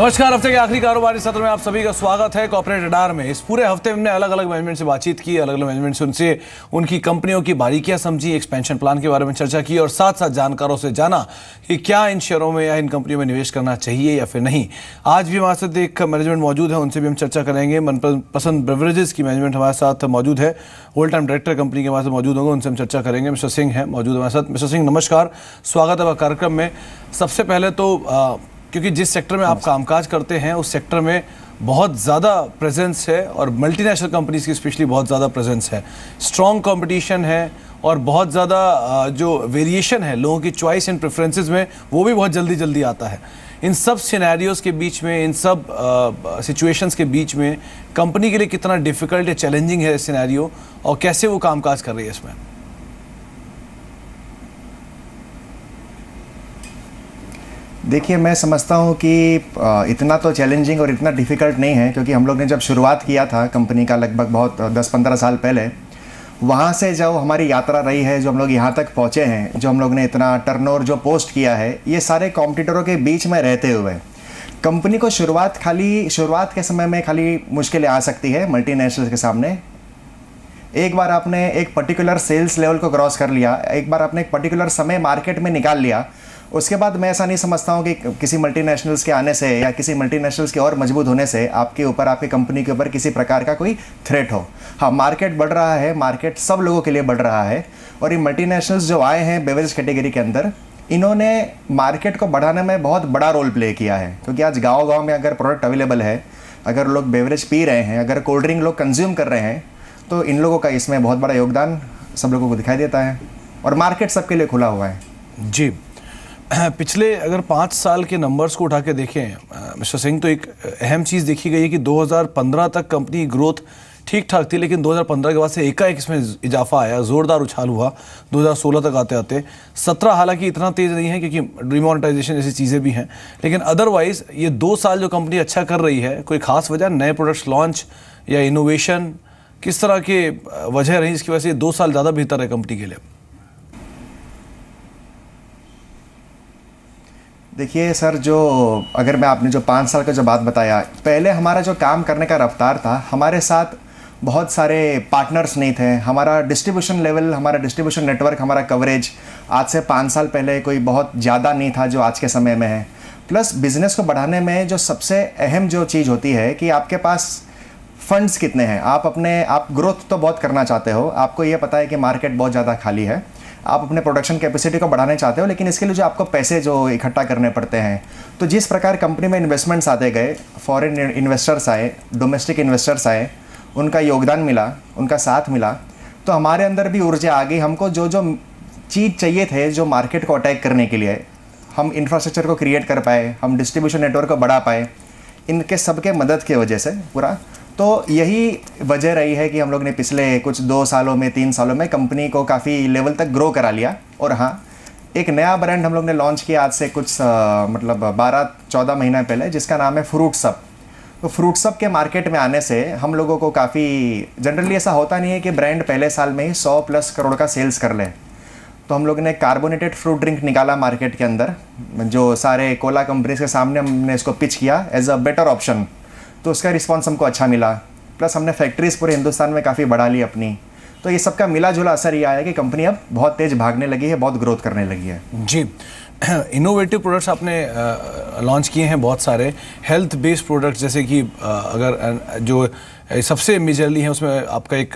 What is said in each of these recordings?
नमस्कार। हफ्ते के आखिरी कारोबारी सत्र में आप सभी का स्वागत है। कॉर्पोरेट रडार में इस पूरे हफ्ते हमने अलग अलग मैनेजमेंट से बातचीत की, अलग अलग मैनेजमेंट से उनसे उनकी कंपनियों की बारीकियां समझी, एक्सपेंशन प्लान के बारे में चर्चा की और साथ साथ जानकारों से जाना कि क्या इन शेयरों में या इन कंपनियों में निवेश करना चाहिए या फिर नहीं। आज भी हमारे साथ एक मैनेजमेंट मौजूद है, उनसे भी हम चर्चा करेंगे। मनपसंद बेवरेजेस की मैनेजमेंट हमारे साथ मौजूद है, होल टाइम डायरेक्टर कंपनी के हमारे साथ मौजूद होंगे, उनसे हम चर्चा करेंगे। मिस्टर सिंह हैं मौजूद हमारे साथ। मिस्टर सिंह नमस्कार, स्वागत है कार्यक्रम में। सबसे पहले तो क्योंकि जिस सेक्टर में आप कामकाज करते हैं उस सेक्टर में बहुत ज़्यादा प्रेजेंस है और मल्टीनेशनल कंपनीज की स्पेशली बहुत ज़्यादा प्रेजेंस है, स्ट्रॉन्ग कंपटीशन है और बहुत ज़्यादा जो वेरिएशन है लोगों की चॉइस एंड प्रेफरेंसेस में वो भी बहुत जल्दी जल्दी आता है। इन सब सिनेरियोज़ के बीच में, इन सब सिचुएशंस के बीच में कंपनी के लिए कितना डिफ़िकल्ट या चैलेंजिंग है सिनेरियो और कैसे वो कामकाज कर रही है इसमें? देखिए, मैं समझता हूँ कि इतना तो चैलेंजिंग और इतना डिफ़िकल्ट नहीं है, क्योंकि हम लोग ने जब शुरुआत किया था कंपनी का लगभग बहुत 10-15 साल पहले, वहाँ से जो हमारी यात्रा रही है, जो हम लोग यहाँ तक पहुँचे हैं, जो हम लोग ने इतना टर्नओवर जो पोस्ट किया है, ये सारे कॉम्पिटिटरों के बीच में रहते हुए कंपनी को शुरुआत के समय में खाली मुश्किलें आ सकती है मल्टीनेशनल के सामने। एक बार आपने एक पर्टिकुलर सेल्स लेवल को क्रॉस कर लिया, एक बार आपने एक पर्टिकुलर समय मार्केट में निकाल लिया, उसके बाद मैं ऐसा नहीं समझता हूँ कि किसी मल्टीनेशनल्स के आने से या किसी मल्टीनेशनल्स के और मजबूत होने से आपके ऊपर, आपकी कंपनी के ऊपर किसी प्रकार का कोई थ्रेट हो। हाँ, मार्केट बढ़ रहा है, मार्केट सब लोगों के लिए बढ़ रहा है और ये मल्टीनेशनल्स जो आए हैं बेवरेज कैटेगरी के अंदर, इन्होंने मार्केट को बढ़ाने में बहुत बड़ा रोल प्ले किया है। क्योंकि आज गाँव में अगर प्रोडक्ट अवेलेबल है, अगर लोग बेवरेज पी रहे हैं, अगर कोल्ड ड्रिंक लोग कंज्यूम कर रहे हैं, तो इन लोगों का इसमें बहुत बड़ा योगदान सब लोगों को दिखाई देता है और मार्केट सबके लिए खुला हुआ है। जी, पिछले अगर 5 साल के नंबर्स को उठा के देखें मिस्टर सिंह, तो एक अहम चीज़ देखी गई है कि 2015 तक कंपनी ग्रोथ ठीक ठाक थी, लेकिन 2015 के बाद से एकाएक इसमें इजाफा आया, ज़ोरदार उछाल हुआ 2016 तक आते आते। 17 हालांकि इतना तेज़ नहीं है क्योंकि डिमोनेटाइजेशन जैसी चीज़ें भी हैं, लेकिन अदरवाइज़ ये 2 साल जो कंपनी अच्छा कर रही है, कोई ख़ास वजह, नए प्रोडक्ट्स लॉन्च या इनोवेशन, किस तरह के वजह रही जिसकी वजह से ये 2 साल ज़्यादा बेहतर है कंपनी के लिए? देखिए सर, जो अगर मैं आपने जो 5 साल का जो बात बताया, पहले हमारा जो काम करने का रफ्तार था, हमारे साथ बहुत सारे पार्टनर्स नहीं थे, हमारा डिस्ट्रीब्यूशन लेवल, हमारा डिस्ट्रीब्यूशन नेटवर्क, हमारा कवरेज आज से 5 साल पहले कोई बहुत ज़्यादा नहीं था जो आज के समय में है। प्लस बिज़नेस को बढ़ाने में जो सबसे अहम जो चीज़ होती है कि आपके पास फंड्स कितने हैं। आप ग्रोथ तो बहुत करना चाहते हो, आपको ये पता है कि मार्केट बहुत ज़्यादा खाली है, आप अपने प्रोडक्शन कैपेसिटी को बढ़ाने चाहते हो, लेकिन इसके लिए जो आपको पैसे जो इकट्ठा करने पड़ते हैं, तो जिस प्रकार कंपनी में इन्वेस्टमेंट्स आते गए, फॉरेन इन्वेस्टर्स आए, डोमेस्टिक इन्वेस्टर्स आए, उनका योगदान मिला, उनका साथ मिला, तो हमारे अंदर भी ऊर्जा आ गई। हमको जो जो चीज़ चाहिए थे जो मार्केट को अटैक करने के लिए, हम इंफ्रास्ट्रक्चर को क्रिएट कर पाए, हम डिस्ट्रीब्यूशन नेटवर्क को बढ़ा पाए, इनके सबके मदद की वजह से पूरा। तो यही वजह रही है कि हम लोग ने पिछले कुछ 2 सालों में, 3 सालों में कंपनी को काफ़ी लेवल तक ग्रो करा लिया। और हाँ, एक नया ब्रांड हम लोग ने लॉन्च किया आज से कुछ 12-14 महीना पहले, जिसका नाम है फ्रूट्सअप। तो फ्रूट्सअप के मार्केट में आने से हम लोगों को काफ़ी, जनरली ऐसा होता नहीं है कि ब्रांड पहले साल में ही 100+ करोड़ का सेल्स कर ले। तो हम लोग ने कार्बोनेटेड फ्रूट ड्रिंक निकाला मार्केट के अंदर, जो सारे कोला कंपनीज के सामने हमने इसको पिच किया एज अ बेटर ऑप्शन। तो उसका रिस्पांस हमको अच्छा मिला। प्लस हमने फैक्ट्रीज़ पूरे हिंदुस्तान में काफ़ी बढ़ा ली अपनी। तो ये सबका मिला जुला असर ये आया कि कंपनी अब बहुत तेज़ भागने लगी है, बहुत ग्रोथ करने लगी है। जी, इनोवेटिव प्रोडक्ट्स आपने लॉन्च किए हैं बहुत सारे, हेल्थ बेस्ड प्रोडक्ट्स, जैसे कि अगर जो सबसे मेजरली है उसमें आपका एक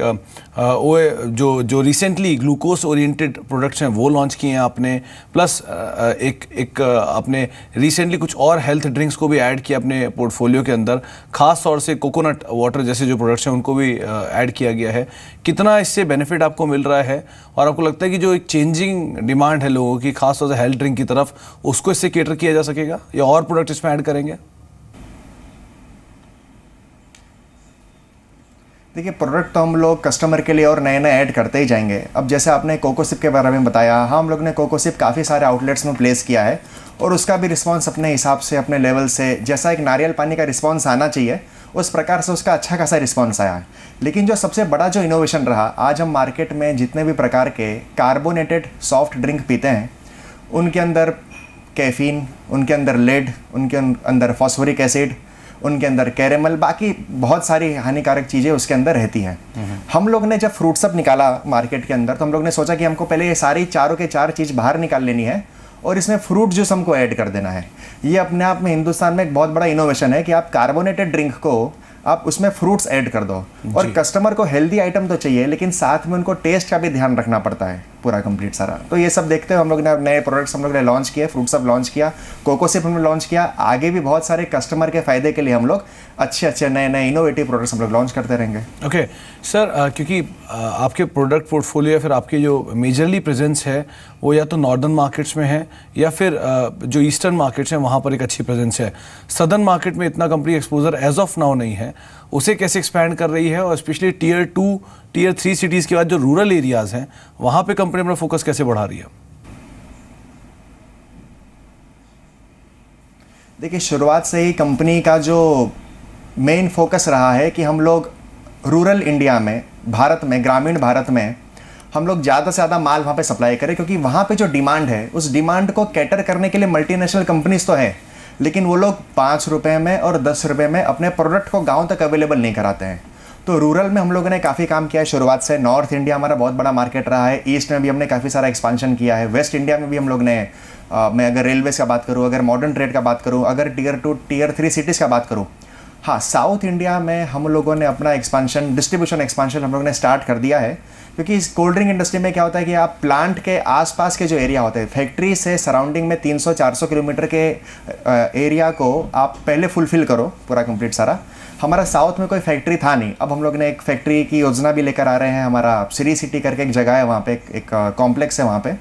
जो रिसेंटली ग्लूकोज ओरिएंटेड प्रोडक्ट्स हैं वो लॉन्च किए हैं आपने। प्लस एक आपने रिसेंटली कुछ और हेल्थ ड्रिंक्स को भी ऐड किया अपने पोर्टफोलियो के अंदर, खास तौर से कोकोनट वाटर जैसे जो प्रोडक्ट्स हैं उनको भी ऐड किया गया है। कितना इससे बेनिफिट आपको मिल रहा है और आपको लगता है कि जो एक चेंजिंग डिमांड है लोगों की, खास तौर से हेल्थ ड्रिंक की तरफ, उसको इससे केटर किया जा सकेगा या और प्रोडक्ट इसमें ऐड करेंगे? देखिए, प्रोडक्ट तो हम लोग कस्टमर के लिए और नए नए ऐड करते ही जाएंगे। अब जैसे आपने कोकोसिप के बारे में बताया, हाँ, हम लोग ने कोकोसिप काफ़ी सारे आउटलेट्स में प्लेस किया है और उसका भी रिस्पांस अपने हिसाब से, अपने लेवल से, जैसा एक नारियल पानी का रिस्पांस आना चाहिए उस प्रकार से उसका अच्छा खासा रिस्पांस आया। लेकिन जो सबसे बड़ा जो इनोवेशन रहा, आज हम मार्केट में जितने भी प्रकार के कार्बोनेटेड सॉफ्ट ड्रिंक पीते हैं, उनके अंदर कैफीन, उनके अंदर लेड, उनके अंदर फॉस्फोरिक एसिड, उनके अंदर कैरेमल, बाकी बहुत सारी हानिकारक चीज़ें उसके अंदर रहती हैं। हम लोग ने जब फ्रूट सब निकाला मार्केट के अंदर, तो हम लोग ने सोचा कि हमको पहले ये सारी चारों के चार चीज़ बाहर निकाल लेनी है और इसमें फ्रूट जूस हमको ऐड कर देना है। ये अपने आप में हिंदुस्तान में एक बहुत बड़ा इनोवेशन है कि आप कार्बोनेटेड ड्रिंक को आप उसमें फ्रूट्स ऐड कर दो। और कस्टमर को हेल्दी आइटम तो चाहिए, लेकिन साथ में उनको टेस्ट का भी ध्यान रखना पड़ता है पूरा कंप्लीट सारा। तो ये सब देखते हुए हम लोग ने नए प्रोडक्ट्स हम लोग ने लॉन्च किए, फ्रूट सब लॉन्च किया, कोको सिप हमने लॉन्च किया। आगे भी बहुत सारे कस्टमर के फ़ायदे के लिए हम लोग अच्छे अच्छे नए नए इनोवेटिव प्रोडक्ट्स हम लोग लॉन्च करते रहेंगे। ओके सर, क्योंकि आपके प्रोडक्ट पोर्टफोलियो या फिर आपकी जो मेजरली प्रेजेंस है वो या तो नॉर्दर्न मार्केट्स में है या फिर जो ईस्टर्न मार्केट्स हैं वहाँ पर एक अच्छी प्रेजेंस है। सदर्न मार्केट में इतना company exposure as of now नहीं है, उसे कैसे एक्सपैंड कर रही है और स्पेशली टियर 2 टियर 3 सिटीज़ के बाद जो रूरल एरियाज़ हैं वहाँ पे कंपनी अपना फोकस कैसे बढ़ा रही है? देखिए, शुरुआत से ही कंपनी का जो मेन फोकस रहा है कि हम लोग रूरल इंडिया में, भारत में, ग्रामीण भारत में हम लोग ज़्यादा से ज़्यादा माल वहाँ पे सप्लाई करें, क्योंकि वहाँ पे जो डिमांड है उस डिमांड को कैटर करने के लिए मल्टीनेशनल कंपनीज तो है, लेकिन वो लोग 5 रुपये में और 10 रुपये में अपने प्रोडक्ट को गांव तक अवेलेबल नहीं कराते हैं। तो रूरल में हम लोगों ने काफ़ी काम किया है शुरुआत से। नॉर्थ इंडिया हमारा बहुत बड़ा मार्केट रहा है, ईस्ट में भी हमने काफ़ी सारा एक्सपांशन किया है, वेस्ट इंडिया में भी हम लोग ने मैं अगर रेलवेज़ का बात करूँ, अगर मॉडर्न ट्रेड का बात करूँ, अगर टियर 2 टियर 3 सिटीज़ का बात करूँ, हाँ, साउथ इंडिया में हम लोगों ने अपना एक्सपांशन, डिस्ट्रीब्यूशन एक्सपांशन हम लोग ने स्टार्ट कर दिया है। क्योंकि इस कोल्ड ड्रिंक इंडस्ट्री में क्या होता है कि आप प्लांट के आसपास के जो एरिया होते हैं, फैक्ट्री से सराउंडिंग में 300-400 किलोमीटर के एरिया को आप पहले फुलफिल करो पूरा कंप्लीट सारा। हमारा साउथ में कोई फैक्ट्री था नहीं, अब हम लोग ने एक फैक्ट्री की योजना भी लेकर आ रहे हैं। हमारा सिटी सिटी करके एक जगह है, वहाँ पे एक कॉम्प्लेक्स है वहाँ पे,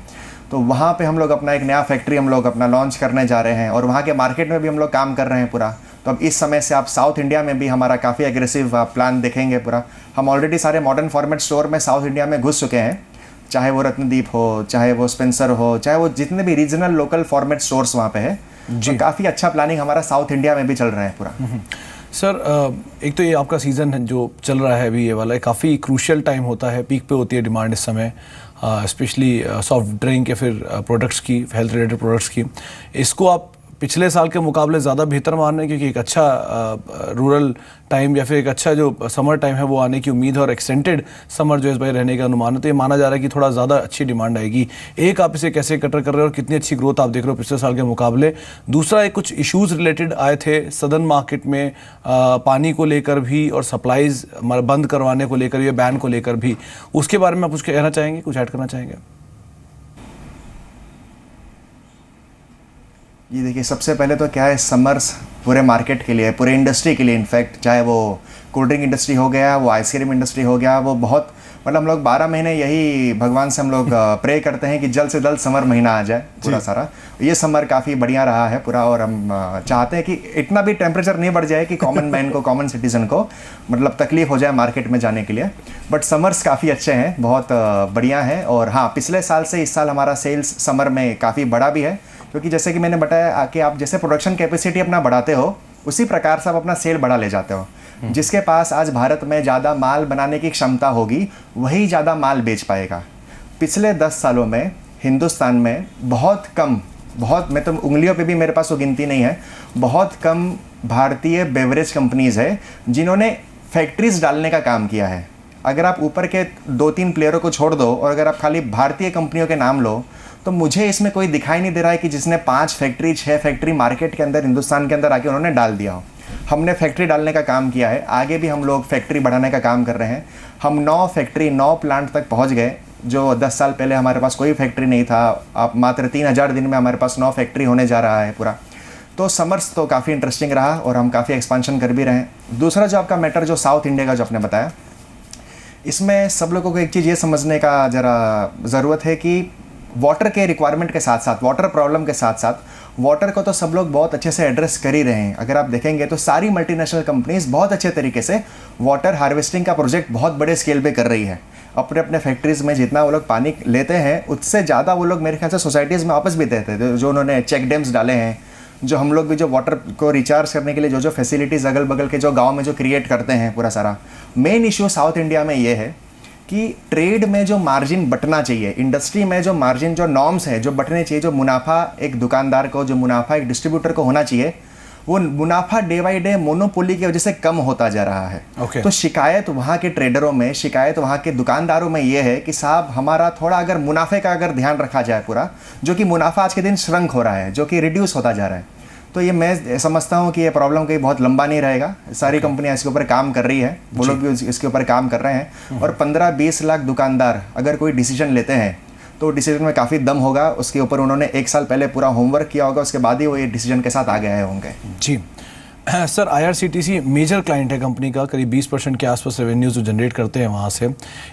तो वहाँ पे हम लोग अपना एक नया फैक्ट्री हम लोग अपना लॉन्च करने जा रहे हैं और वहाँ के मार्केट में भी हम लोग काम कर रहे हैं पूरा। तो अब इस समय से आप साउथ इंडिया में भी हमारा काफ़ी एग्रेसिव प्लान देखेंगे पूरा। हम ऑलरेडी सारे मॉडर्न फॉर्मेट स्टोर में साउथ इंडिया में घुस चुके हैं, चाहे वो रत्नदीप हो, चाहे वो स्पेंसर हो, चाहे वो जितने भी रीजनल लोकल फॉर्मेट स्टोर्स वहाँ पे है। तो काफ़ी अच्छा प्लानिंग हमारा साउथ इंडिया में भी चल रहा है पूरा। सर, एक तो ये आपका सीज़न है जो चल रहा है अभी, ये वाला काफ़ी क्रूशियल टाइम होता है, पीक पे होती है डिमांड इस समय, स्पेशली सॉफ्ट ड्रिंक या फिर प्रोडक्ट्स की, हेल्थ रिलेटेड प्रोडक्ट्स की। इसको आप पिछले साल के मुकाबले ज़्यादा बेहतर मान रहे हैं क्योंकि एक अच्छा रूरल टाइम या फिर एक अच्छा जो समर टाइम है वो आने की उम्मीद है और एक्सटेंडेड समर जो इस बार रहने का अनुमान है, तो ये माना जा रहा है कि थोड़ा ज़्यादा अच्छी डिमांड आएगी। एक, आप इसे कैसे कटर कर रहे हो और कितनी अच्छी ग्रोथ आप देख रहे हो पिछले साल के मुकाबले? दूसरा, एक कुछ इश्यूज़ रिलेटेड आए थे सदर्न मार्केट में, पानी को लेकर भी और सप्लाईज बंद करवाने को लेकर, ये बैन को लेकर भी, उसके बारे में आप कुछ कहना चाहेंगे, कुछ ऐड करना चाहेंगे? ये देखिए, सबसे पहले तो क्या है, समर्स पूरे मार्केट के लिए, पूरे इंडस्ट्री के लिए, इनफैक्ट चाहे वो कोल्ड ड्रिंक इंडस्ट्री हो गया, वो आइसक्रीम इंडस्ट्री हो गया, वो बहुत मतलब हम लोग 12 महीने यही भगवान से हम लोग प्रे करते हैं कि जल्द से जल्द समर महीना आ जाए पूरा सारा। ये समर काफ़ी बढ़िया रहा है पूरा, और हम चाहते हैं कि इतना भी टेम्परेचर नहीं बढ़ जाए कि कॉमन मैन को, कॉमन सिटीजन को मतलब तकलीफ हो जाए मार्केट में जाने के लिए। बट समर्स काफ़ी अच्छे हैं, बहुत बढ़िया हैं। और हाँ, पिछले साल से इस साल हमारा सेल्स समर में काफ़ी बड़ा भी है, क्योंकि जैसे कि मैंने बताया कि आप जैसे प्रोडक्शन कैपेसिटी अपना बढ़ाते हो, उसी प्रकार से आप अपना सेल बढ़ा ले जाते हो। जिसके पास आज भारत में ज़्यादा माल बनाने की क्षमता होगी, वही ज़्यादा माल बेच पाएगा। पिछले 10 सालों में हिंदुस्तान में बहुत कम, बहुत, मैं तो उंगलियों पे भी मेरे पास वो गिनती नहीं है, बहुत कम भारतीय बेवरेज कंपनीज़ है जिन्होंने फैक्ट्रीज डालने का काम किया है। अगर आप ऊपर के 2-3 प्लेयरों को छोड़ दो और अगर आप खाली भारतीय कंपनियों के नाम लो, तो मुझे इसमें कोई दिखाई नहीं दे रहा है कि जिसने 5 फैक्ट्री 6 फैक्ट्री मार्केट के अंदर, हिंदुस्तान के अंदर आके उन्होंने डाल दिया हो। हमने फैक्ट्री डालने का काम किया है, आगे भी हम लोग फैक्ट्री बढ़ाने का काम कर रहे हैं। हम 9 फैक्ट्री 9 प्लांट तक पहुंच गए, जो 10 साल पहले हमारे पास कोई फैक्ट्री नहीं था। आप मात्र 3000 दिन में हमारे पास 9 फैक्ट्री होने जा रहा है पूरा। तो समर्स तो काफ़ी इंटरेस्टिंग रहा और हम काफ़ी एक्सपांशन कर भी रहे हैं। दूसरा जो आपका मैटर जो साउथ इंडिया का जो आपने बताया, इसमें सब लोगों को एक चीज़ ये समझने का ज़रा ज़रूरत है कि वाटर के रिक्वायरमेंट के साथ साथ, वाटर प्रॉब्लम के साथ साथ, वाटर को तो सब लोग बहुत अच्छे से एड्रेस कर ही रहे हैं। अगर आप देखेंगे तो सारी मल्टीनेशनल कंपनीज बहुत अच्छे तरीके से वाटर हार्वेस्टिंग का प्रोजेक्ट बहुत बड़े स्केल पे कर रही है। अपने अपने फैक्ट्रीज़ में जितना वो लोग पानी लेते हैं, उससे ज़्यादा वो लोग मेरे ख्याल से सोसाइटीज़ में वापस भी देते हैं। जो उन्होंने चेक डैम्स डाले हैं, जो हम लोग भी जो वाटर को रिचार्ज करने के लिए जो फैसिलिटीज़ अगल बगल के जो गाँव में जो क्रिएट करते हैं पूरा सारा। मेन इशू साउथ इंडिया में ये है कि ट्रेड में जो मार्जिन बटना चाहिए, इंडस्ट्री में जो मार्जिन, जो नॉर्म्स है जो बटने चाहिए, जो मुनाफा एक दुकानदार को, जो मुनाफा एक डिस्ट्रीब्यूटर को होना चाहिए, वो मुनाफा डे बाई डे मोनोपोली की वजह से कम होता जा रहा है। तो शिकायत वहाँ के ट्रेडरों में, शिकायत वहाँ के दुकानदारों में ये है कि साहब हमारा थोड़ा अगर मुनाफे का अगर ध्यान रखा जाए पूरा, जो कि मुनाफा आज के दिन श्रंक हो रहा है, जो कि रिड्यूस होता जा रहा है। तो ये मैं समझता हूँ कि ये प्रॉब्लम कहीं बहुत लंबा नहीं रहेगा। सारी कंपनियां इसके ऊपर काम कर रही है, वो लोग भी इसके ऊपर काम कर रहे हैं। और 15-20 लाख दुकानदार अगर कोई डिसीजन लेते हैं तो डिसीजन में काफ़ी दम होगा। उसके ऊपर उन्होंने 1 साल पहले पूरा होमवर्क किया होगा, उसके बाद ही वो ये डिसीजन के साथ आगे आए होंगे। जी सर, IRCTC मेजर क्लाइंट है कंपनी का, करीब 20% के आसपास रेवेन्यू जो जनरेट करते हैं वहाँ से।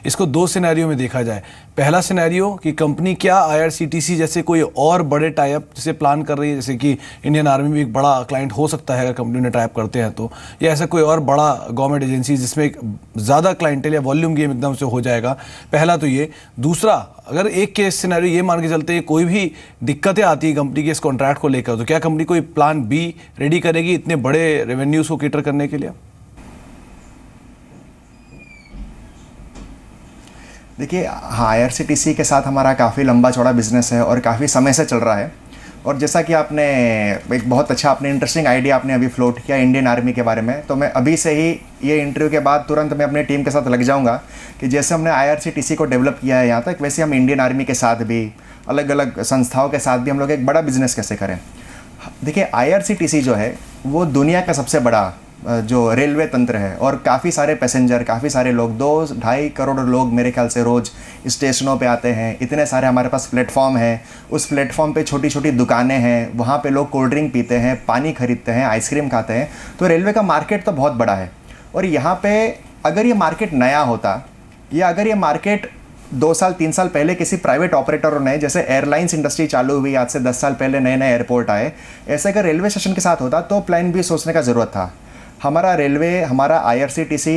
इसको 2 सिनेरियो में देखा जाए। पहला सिनेरियो कि कंपनी क्या IRCTC जैसे कोई और बड़े टाइप जैसे प्लान कर रही है, जैसे कि इंडियन आर्मी भी एक बड़ा क्लाइंट हो सकता है अगर कंपनी ने टाइप करते हैं तो, या ऐसा कोई और बड़ा गवर्नमेंट एजेंसी जिसमें एक ज़्यादा क्लाइंटेल या वॉल्यूम गेम एकदम से हो जाएगा। पहला तो ये। दूसरा, अगर एक केस सिनेरियो ये मान के चलते हैं कोई भी दिक्कतें आती है कंपनी के इस कॉन्ट्रैक्ट को लेकर, तो क्या कंपनी कोई प्लान बी रेडी करेगी इतने बड़े रेवेन्यूज को कैटर करने के लिए? देखिए, IRCTC के साथ हमारा काफ़ी लंबा चौड़ा बिजनेस है और काफ़ी समय से चल रहा है। और जैसा कि आपने एक बहुत अच्छा, आपने इंटरेस्टिंग आइडिया आपने अभी फ्लोट किया इंडियन आर्मी के बारे में, तो मैं अभी से ही ये इंटरव्यू के बाद तुरंत मैं अपनी टीम के साथ लग जाऊंगा कि जैसे हमने IRCTC को डेवलप किया है यहाँ तक, वैसे हम इंडियन आर्मी के साथ भी, अलग अलग संस्थाओं के साथ भी हम लोग एक बड़ा बिजनेस कैसे करें। देखिए, IRCTC जो है वो दुनिया का सबसे बड़ा जो रेलवे तंत्र है, और काफ़ी सारे पैसेंजर, काफ़ी सारे लोग, 2-2.5 करोड़ लोग मेरे ख्याल से रोज़ स्टेशनों पे आते हैं। इतने सारे हमारे पास प्लेटफॉर्म है, उस प्लेटफॉर्म पे छोटी छोटी दुकानें हैं, वहाँ पे लोग कोल्ड ड्रिंक पीते हैं, पानी खरीदते हैं, आइसक्रीम खाते हैं। तो रेलवे का मार्केट तो बहुत बड़ा है। और यहाँ पे अगर ये मार्केट नया होता, या अगर ये मार्केट 2 साल 3 साल पहले किसी प्राइवेट ऑपरेटरों ने, जैसे एयरलाइंस इंडस्ट्री चालू हुई आज से 10 साल पहले, नए नए एयरपोर्ट आए, ऐसे अगर रेलवे स्टेशन के साथ होता तो प्लान भी सोचने का ज़रूरत था। हमारा रेलवे, हमारा IRCTC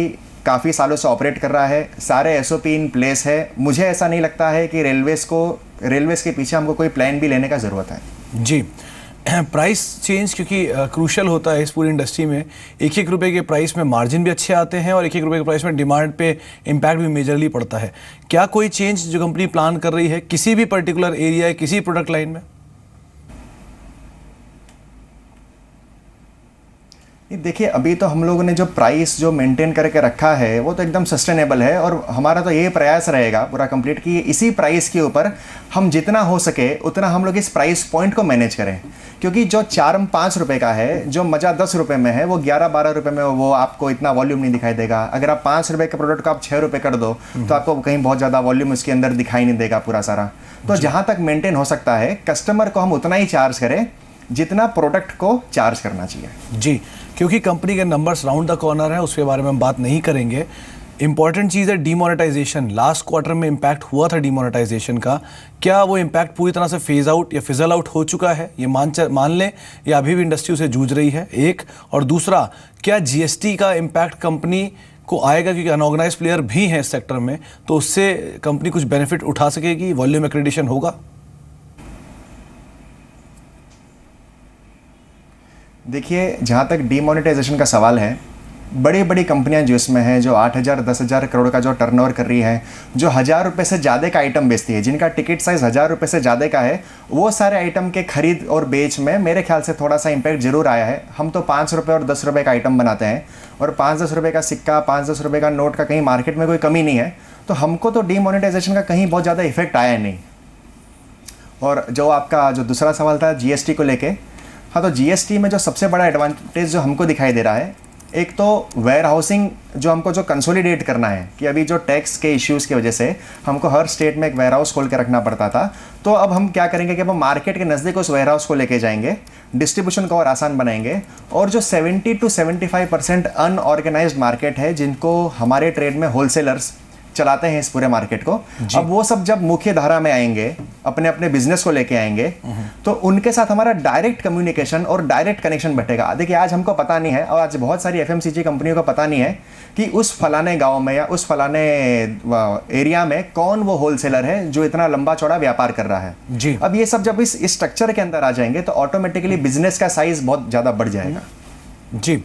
काफ़ी सालों से ऑपरेट कर रहा है, सारे SOP इन प्लेस है। मुझे ऐसा नहीं लगता है कि रेलवेज़ के पीछे हमको कोई प्लान भी लेने का ज़रूरत है। जी, प्राइस चेंज क्योंकि क्रूशल होता है इस पूरी इंडस्ट्री में। 1-1 रुपये के प्राइस में मार्जिन भी अच्छे आते हैं और 1-1 रुपये के प्राइस में डिमांड पे इम्पैक्ट भी मेजरली पड़ता है। क्या कोई चेंज जो कंपनी प्लान कर रही है किसी भी पर्टिकुलर एरिया, किसी प्रोडक्ट लाइन में? देखिए, अभी तो हम लोगों ने जो प्राइस जो मेंटेन करके रखा है वो तो एकदम सस्टेनेबल है। और हमारा तो ये प्रयास रहेगा पूरा कंप्लीट कि इसी प्राइस के ऊपर हम जितना हो सके उतना हम लोग इस प्राइस पॉइंट को मैनेज करें। क्योंकि जो चार्म 5 रुपये का है, जो मज़ा 10 रुपये में है, वो 11-12 रुपये में वो आपको इतना वॉल्यूम नहीं दिखाई देगा। अगर आप 5 रुपये के प्रोडक्ट को आप 6 रुपये कर दो तो आपको कहीं बहुत ज़्यादा वॉल्यूम उसके अंदर दिखाई नहीं देगा पूरा सारा। तो जहाँ तक मेंटेन हो सकता है, कस्टमर को हम उतना ही चार्ज करें जितना प्रोडक्ट को चार्ज करना चाहिए। जी, क्योंकि कंपनी के नंबर्स राउंड द कॉर्नर है, उसके बारे में हम बात नहीं करेंगे। इंपॉर्टेंट चीज़ है डीमोनेटाइजेशन। लास्ट क्वार्टर में इम्पैक्ट हुआ था डीमोनेटाइजेशन का, क्या वो इम्पैक्ट पूरी तरह से फेज आउट या फिजल आउट हो चुका है, ये मान लें, या अभी भी इंडस्ट्री उसे जूझ रही है? एक और दूसरा, क्या GST का इम्पैक्ट कंपनी को आएगा, क्योंकि अनऑर्गेनाइज प्लेयर भी हैं इस सेक्टर में, तो उससे कंपनी कुछ बेनिफिट उठा सकेगी, वॉल्यूम एक्रेडिशन होगा? देखिए, जहाँ तक डीमोनेटाइजेशन का सवाल है, बड़ी बड़ी कंपनियां जो इसमें हैं, जो 8,000-10,000 करोड़ का जो टर्नओवर कर रही हैं, जो 1,000 रुपये से ज़्यादा का आइटम बेचती है, जिनका टिकट साइज़ 1,000 रुपये से ज़्यादा का है, वो सारे आइटम के खरीद और बेच में मेरे ख्याल से थोड़ा सा इम्पैक्ट जरूर आया है। हम तो 5 रुपये और 10 रुपये का आइटम बनाते हैं, और 5-10 रुपये का सिक्का, 5-10 रुपये का नोट का कहीं मार्केट में कोई कमी नहीं है। तो हमको तो डीमोनेटाइजेशन का कहीं बहुत ज़्यादा इफेक्ट आया नहीं। और जो आपका जो दूसरा सवाल था GST को लेके, हाँ, तो GST में जो सबसे बड़ा एडवांटेज जो हमको दिखाई दे रहा है, एक तो वेयर हाउसिंग जो हमको जो कंसोलिडेट करना है, कि अभी जो टैक्स के इश्यूज़ की वजह से हमको हर स्टेट में एक वेयर हाउस खोल के रखना पड़ता था, तो अब हम क्या करेंगे कि अब हम मार्केट के नज़दीक उस वेयर हाउस को लेके जाएंगे, डिस्ट्रीब्यूशन को और आसान बनाएंगे। और जो 70-75% अनऑर्गेनाइज्ड मार्केट है, जिनको हमारे ट्रेड में होलसेलर्स चलाते हैं इस पूरे मार्केट को, अब वो सब जब मुख्य धारा में आएंगे, अपने अपने बिजनेस को लेके आएंगे, तो उनके साथ हमारा डायरेक्ट कम्युनिकेशन और डायरेक्ट कनेक्शन बैठेगा। देखिए, आज हमको पता नहीं है, और आज बहुत सारी FMCG कंपनियों को पता नहीं है कि उस फलाने गांव में या उस फलाने एरिया में कौन वो होलसेलर है जो इतना लंबा चौड़ा व्यापार कर रहा है। जी, अब ये सब जब इस स्ट्रक्चर के अंदर आ जाएंगे तो ऑटोमेटिकली बिजनेस का साइज बहुत ज़्यादा बढ़ जाएगा। जी,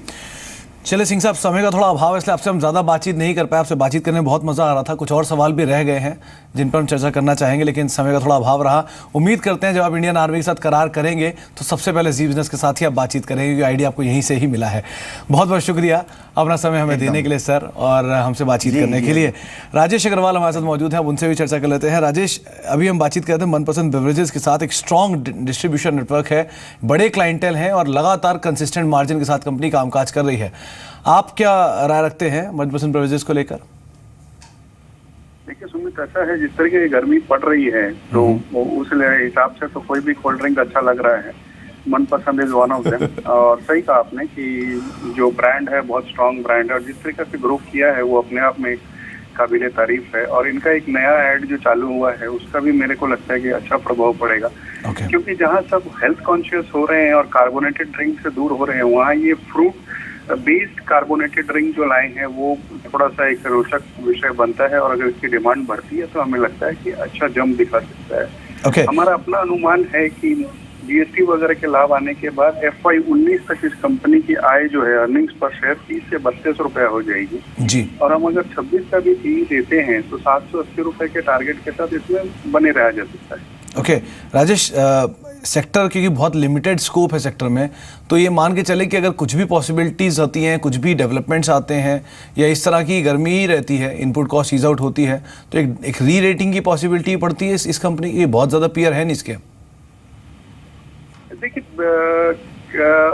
चले सिंह साहब, समय का थोड़ा अभाव है इसलिए आपसे हम ज़्यादा बातचीत नहीं कर पाए। आपसे बातचीत करने में बहुत मज़ा आ रहा था। कुछ और सवाल भी रह गए हैं जिन पर हम चर्चा करना चाहेंगे, लेकिन समय का थोड़ा अभाव रहा। उम्मीद करते हैं जब आप इंडियन आर्मी के साथ करार करेंगे तो सबसे पहले जी बिजनेस के साथ ही आप बातचीत करेंगे, क्योंकि आइडिया आपको यहीं से ही मिला है। बहुत बहुत शुक्रिया अपना समय हमें देने के लिए सर, और हमसे बातचीत करने के लिए। राजेश अग्रवाल हमारे साथ मौजूद हैं, अब उनसे भी चर्चा कर लेते हैं। राजेश, अभी हम बातचीत करते हैं मनपसंद बेवरेजेस के साथ। एक स्ट्रॉन्ग डिस्ट्रीब्यूशन नेटवर्क है, बड़े क्लाइंटेल हैं और लगातार कंसिस्टेंट मार्जिन के साथ कंपनी कामकाज कर रही है। आप क्या राय रखते हैं मनपसंद बेवरेजेस को लेकर? देखिए सुमित, ऐसा है, जिस तरीके की गर्मी पड़ रही है तो उस हिसाब से तो कोई भी कोल्ड ड्रिंक अच्छा लग रहा है। मनपसंद इज वन ऑफ देम। और सही कहा आपने कि जो ब्रांड है बहुत स्ट्रांग ब्रांड है, और जिस तरीके से ग्रो किया है वो अपने आप में काबिले तारीफ है। और इनका एक नया ऐड जो चालू हुआ है उसका भी मेरे को लगता है कि अच्छा प्रभाव पड़ेगा। क्योंकि जहाँ सब हेल्थ कॉन्शियस हो रहे हैं और कार्बोनेटेड ड्रिंक से दूर हो रहे हैं, वहाँ ये फ्रूट बेस्ड कार्बोनेटेड ड्रिंक जो लाए हैं वो थोड़ा सा एक रोचक विषय बनता है। और अगर इसकी डिमांड बढ़ती है तो हमें लगता है कि अच्छा जम दिखा सकता है। हमारा अपना अनुमान है कि जीएसटी वगैरह के लाभ आने के बाद FY19 तक इस कंपनी की आय जो है अर्निंग्स पर शेयर 30 से 32 रुपया हो जाएगी जी। और हम अगर 26 का भी PE देते हैं तो 780 रुपए के टारगेट के साथ इसमें बने रहा जा सकता है। ओके राजेश, सेक्टर क्योंकि बहुत लिमिटेड स्कोप है सेक्टर में, तो ये मान के चले कि अगर कुछ भी पॉसिबिलिटीज़ होती हैं, कुछ भी डेवलपमेंट्स आते हैं या इस तरह की गर्मी ही रहती है, इनपुट कॉस्ट ईज आउट होती है, तो एक री रेटिंग की पॉसिबिलिटी पड़ती है इस कंपनी की। बहुत ज़्यादा पीयर है नहीं इसके। देखिए,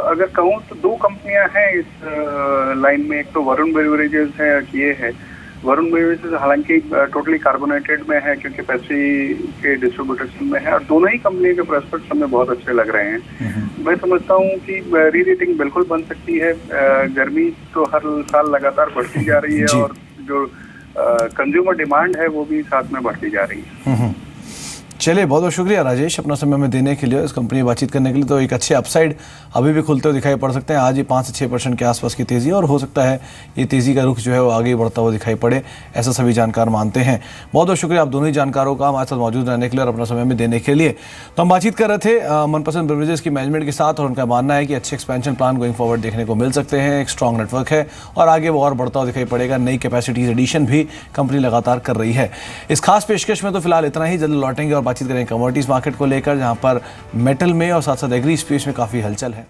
अगर कहूँ तो दो कंपनियां हैं इस लाइन में। एक तो वरुण बेवरेजेस है, ये है वरुण बेवरेजेस, हालांकि टोटली कार्बोनेटेड में है क्योंकि पेप्सी के डिस्ट्रीब्यूशन में है, और दोनों ही कंपनी के प्रोस्पेक्ट्स हमें बहुत अच्छे लग रहे हैं। मैं समझता हूँ कि री रेटिंग बिल्कुल बन सकती है। गर्मी तो हर साल लगातार बढ़ती जा रही है और जो कंज्यूमर डिमांड है वो भी साथ में बढ़ती जा रही है। चलिए, बहुत बहुत शुक्रिया राजेश अपना समय हमें देने के लिए, इस कंपनी में बातचीत करने के लिए। तो एक अच्छे अपसाइड अभी भी खुलते हुए दिखाई पड़ सकते हैं। आज ये 5 से 6% के आसपास की तेज़ी, और हो सकता है ये तेज़ी का रुख जो है वो आगे बढ़ता हुआ दिखाई पड़े, ऐसा सभी जानकार मानते हैं। बहुत बहुत शुक्रिया आप दोनों ही जानकारों का हमारे साथ मौजूद रहने के लिए और अपना समय में देने के लिए। तो हम बातचीत कर रहे थे मनपसंद बेवरेजेस की मैनेजमेंट के साथ, और उनका मानना है कि अच्छे एक्सपेंशन प्लान गोइंग फॉरवर्ड देखने को मिल सकते हैं। एक स्ट्रॉन्ग नेटवर्क है और आगे वो और बढ़ता हुआ दिखाई पड़ेगा। नई कैपेसिटीज एडिशन भी कंपनी लगातार कर रही है। इस खास पेशकश में तो फिलहाल इतना ही। जल्द लौटेंगे और बातचीत करेंगे कमोडिटीज मार्केट को लेकर, जहां पर मेटल में और साथ साथ एग्री स्पेस में काफ़ी हलचल है।